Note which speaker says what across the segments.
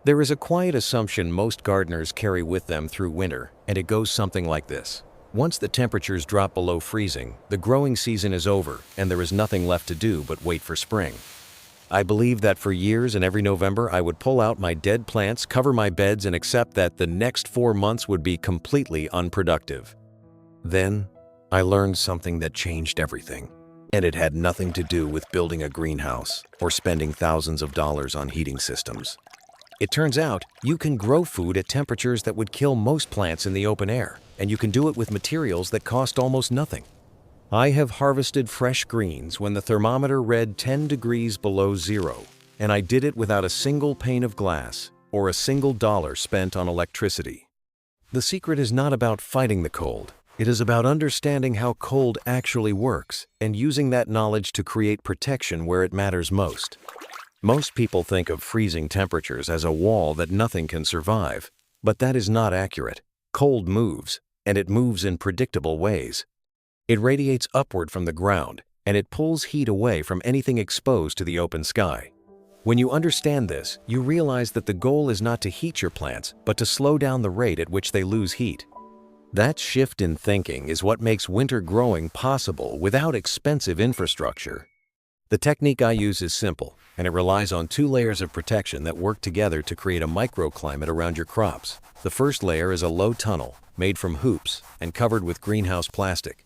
Speaker 1: There is a quiet assumption most gardeners carry with them through winter, and it goes something like this. Once the temperatures drop below freezing, the growing season is over, and there is nothing left to do but wait for spring. I believed that for years, and every November I would pull out my dead plants, cover my beds, and accept that the next 4 months would be completely unproductive. Then, I learned something that changed everything. And it had nothing to do with building a greenhouse or spending thousands of dollars on heating systems. It turns out you can grow food at temperatures that would kill most plants in the open air, and you can do it with materials that cost almost nothing. I have harvested fresh greens when the thermometer read 10 degrees below zero, and I did it without a single pane of glass or a single dollar spent on electricity. The secret is not about fighting the cold. It is about understanding how cold actually works and using that knowledge to create protection where it matters most. Most people think of freezing temperatures as a wall that nothing can survive, but that is not accurate. Cold moves, and it moves in predictable ways. It radiates upward from the ground, and it pulls heat away from anything exposed to the open sky. When you understand this, you realize that the goal is not to heat your plants, but to slow down the rate at which they lose heat. That shift in thinking is what makes winter growing possible without expensive infrastructure. The technique I use is simple, and it relies on 2 layers of protection that work together to create a microclimate around your crops. The first layer is a low tunnel, made from hoops and covered with greenhouse plastic.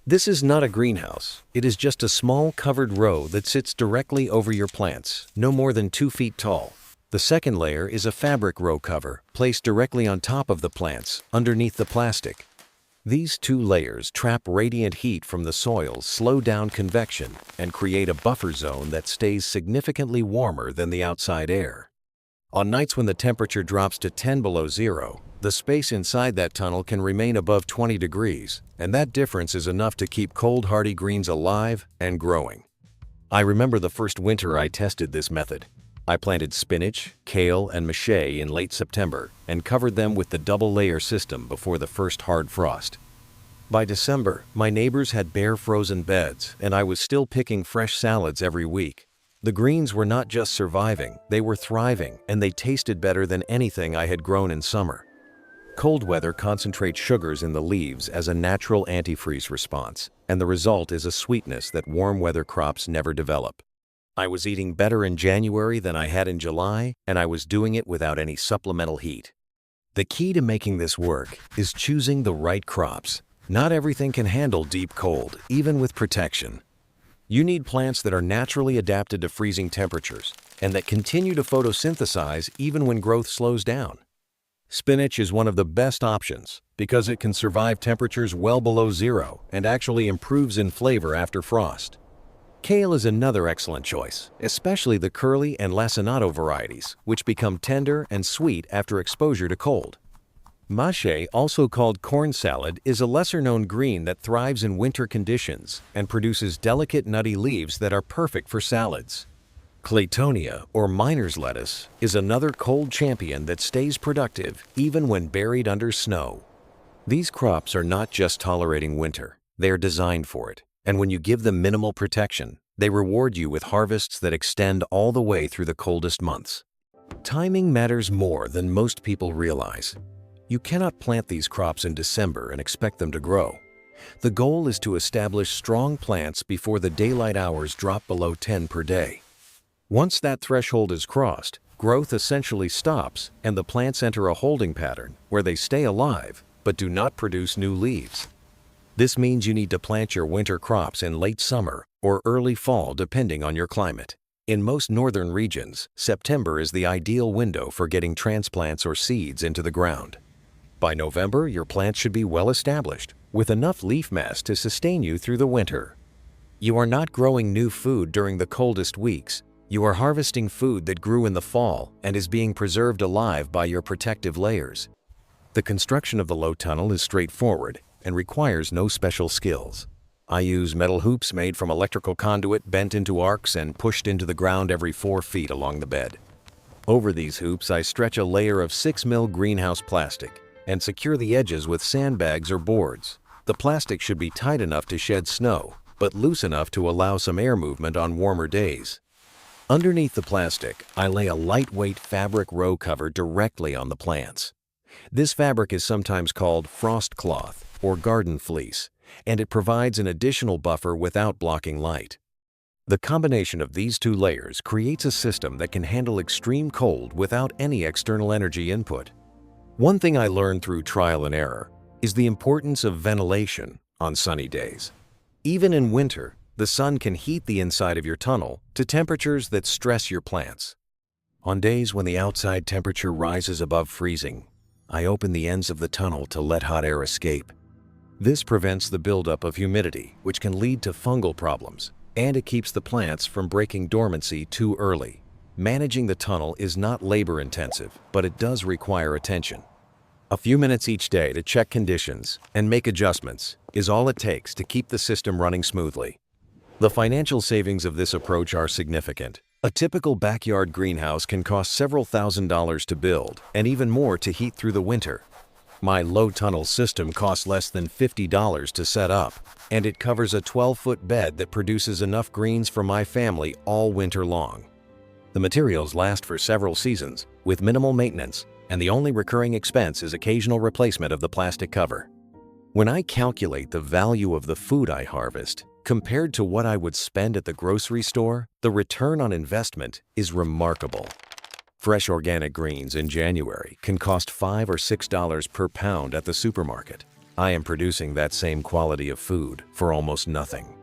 Speaker 1: This is not a greenhouse. It is just a small covered row that sits directly over your plants, no more than 2 feet tall. The second layer is a fabric row cover, placed directly on top of the plants, underneath the plastic. These 2 layers trap radiant heat from the soil, slow down convection, and create a buffer zone that stays significantly warmer than the outside air. On nights when the temperature drops to 10 below zero, the space inside that tunnel can remain above 20 degrees, and that difference is enough to keep cold hardy greens alive and growing. I remember the first winter I tested this method. I planted spinach, kale, and mache in late September and covered them with the double-layer system before the first hard frost. By December, my neighbors had bare frozen beds, and I was still picking fresh salads every week. The greens were not just surviving, they were thriving, and they tasted better than anything I had grown in summer. Cold weather concentrates sugars in the leaves as a natural antifreeze response, and the result is a sweetness that warm weather crops never develop. I was eating better in January than I had in July, and I was doing it without any supplemental heat. The key to making this work is choosing the right crops. Not everything can handle deep cold, even with protection. You need plants that are naturally adapted to freezing temperatures and that continue to photosynthesize even when growth slows down. Spinach is one of the best options because it can survive temperatures well below zero and actually improves in flavor after frost. Kale is another excellent choice, especially the curly and lacinato varieties, which become tender and sweet after exposure to cold. Mache, also called corn salad, is a lesser-known green that thrives in winter conditions and produces delicate nutty leaves that are perfect for salads. Claytonia, or miner's lettuce, is another cold champion that stays productive even when buried under snow. These crops are not just tolerating winter, they are designed for it. And when you give them minimal protection, they reward you with harvests that extend all the way through the coldest months. Timing matters more than most people realize. You cannot plant these crops in December and expect them to grow. The goal is to establish strong plants before the daylight hours drop below 10 per day. Once that threshold is crossed, growth essentially stops and the plants enter a holding pattern where they stay alive but do not produce new leaves. This means you need to plant your winter crops in late summer or early fall depending on your climate. In most northern regions, September is the ideal window for getting transplants or seeds into the ground. By November, your plants should be well established, with enough leaf mass to sustain you through the winter. You are not growing new food during the coldest weeks. You are harvesting food that grew in the fall and is being preserved alive by your protective layers. The construction of the low tunnel is straightforward and requires no special skills. I use metal hoops made from electrical conduit bent into arcs and pushed into the ground every 4 feet along the bed. Over these hoops, I stretch a layer of 6mm greenhouse plastic and secure the edges with sandbags or boards. The plastic should be tight enough to shed snow, but loose enough to allow some air movement on warmer days. Underneath the plastic, I lay a lightweight fabric row cover directly on the plants. This fabric is sometimes called frost cloth or garden fleece, and it provides an additional buffer without blocking light. The combination of these two layers creates a system that can handle extreme cold without any external energy input. One thing I learned through trial and error is the importance of ventilation on sunny days. Even in winter, the sun can heat the inside of your tunnel to temperatures that stress your plants. On days when the outside temperature rises above freezing, I open the ends of the tunnel to let hot air escape. This prevents the buildup of humidity, which can lead to fungal problems, and it keeps the plants from breaking dormancy too early. Managing the tunnel is not labor-intensive, but it does require attention. A few minutes each day to check conditions and make adjustments is all it takes to keep the system running smoothly. The financial savings of this approach are significant. A typical backyard greenhouse can cost several $1,000s to build and even more to heat through the winter. My low-tunnel system costs less than $50 to set up, and it covers a 12-foot bed that produces enough greens for my family all winter long. The materials last for several seasons with minimal maintenance, and the only recurring expense is occasional replacement of the plastic cover. When I calculate the value of the food I harvest compared to what I would spend at the grocery store, the return on investment is remarkable. Fresh organic greens in January can cost $5 or $6 per pound at the supermarket. I am producing that same quality of food for almost nothing.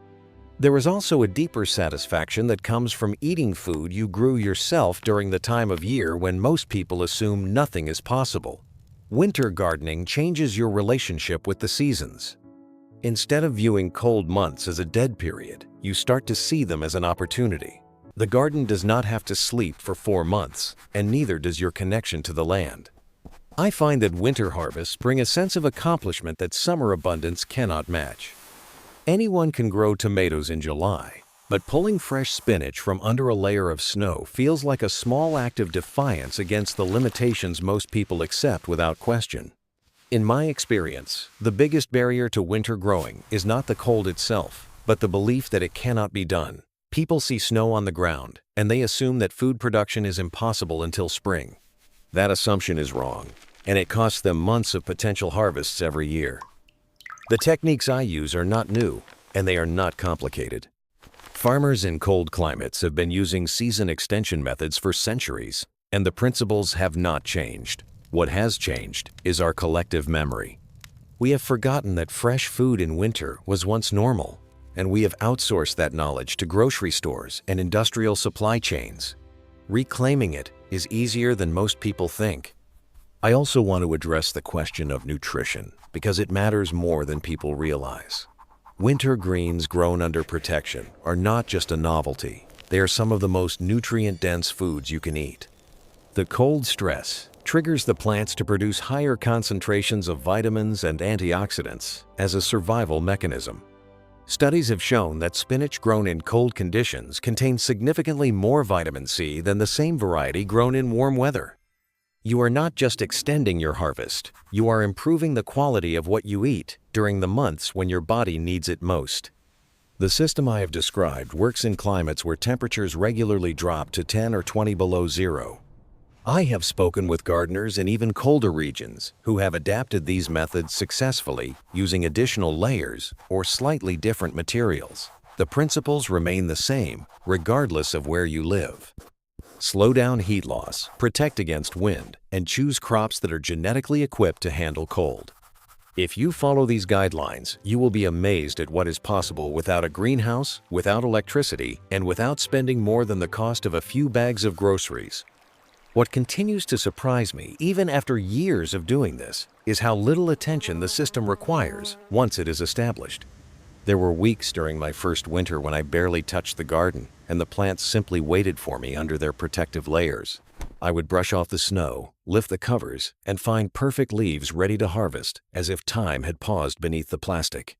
Speaker 1: There is also a deeper satisfaction that comes from eating food you grew yourself during the time of year when most people assume nothing is possible. Winter gardening changes your relationship with the seasons. Instead of viewing cold months as a dead period, you start to see them as an opportunity. The garden does not have to sleep for 4 months, and neither does your connection to the land. I find that winter harvests bring a sense of accomplishment that summer abundance cannot match. Anyone can grow tomatoes in July, but pulling fresh spinach from under a layer of snow feels like a small act of defiance against the limitations most people accept without question. In my experience, the biggest barrier to winter growing is not the cold itself, but the belief that it cannot be done. People see snow on the ground, and they assume that food production is impossible until spring. That assumption is wrong, and it costs them months of potential harvests every year. The techniques I use are not new, and they are not complicated. Farmers in cold climates have been using season extension methods for centuries, and the principles have not changed. What has changed is our collective memory. We have forgotten that fresh food in winter was once normal, and we have outsourced that knowledge to grocery stores and industrial supply chains. Reclaiming it is easier than most people think. I also want to address the question of nutrition because it matters more than people realize. Winter greens grown under protection are not just a novelty. They are some of the most nutrient-dense foods you can eat. The cold stress triggers the plants to produce higher concentrations of vitamins and antioxidants as a survival mechanism. Studies have shown that spinach grown in cold conditions contains significantly more vitamin C than the same variety grown in warm weather. You are not just extending your harvest, you are improving the quality of what you eat during the months when your body needs it most. The system I have described works in climates where temperatures regularly drop to 10 or 20 below zero. I have spoken with gardeners in even colder regions who have adapted these methods successfully using additional layers or slightly different materials. The principles remain the same regardless of where you live. Slow down heat loss, protect against wind, and choose crops that are genetically equipped to handle cold. If you follow these guidelines, you will be amazed at what is possible without a greenhouse, without electricity, and without spending more than the cost of a few bags of groceries. What continues to surprise me, even after years of doing this, is how little attention the system requires once it is established. There were weeks during my first winter when I barely touched the garden, and the plants simply waited for me under their protective layers. I would brush off the snow, lift the covers, and find perfect leaves ready to harvest, as if time had paused beneath the plastic.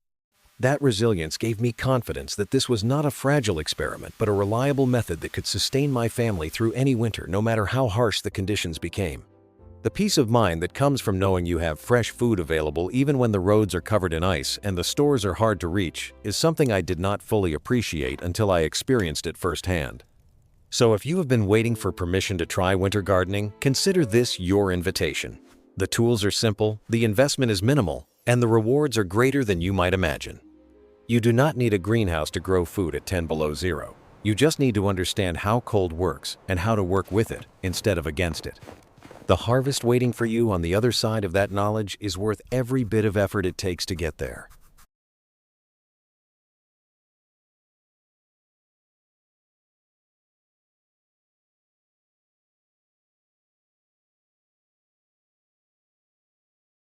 Speaker 1: That resilience gave me confidence that this was not a fragile experiment, but a reliable method that could sustain my family through any winter, no matter how harsh the conditions became. The peace of mind that comes from knowing you have fresh food available even when the roads are covered in ice and the stores are hard to reach is something I did not fully appreciate until I experienced it firsthand. So if you have been waiting for permission to try winter gardening, consider this your invitation. The tools are simple, the investment is minimal, and the rewards are greater than you might imagine. You do not need a greenhouse to grow food at 10 below zero. You just need to understand how cold works and how to work with it instead of against it. The harvest waiting for you on the other side of that knowledge is worth every bit of effort it takes to get there.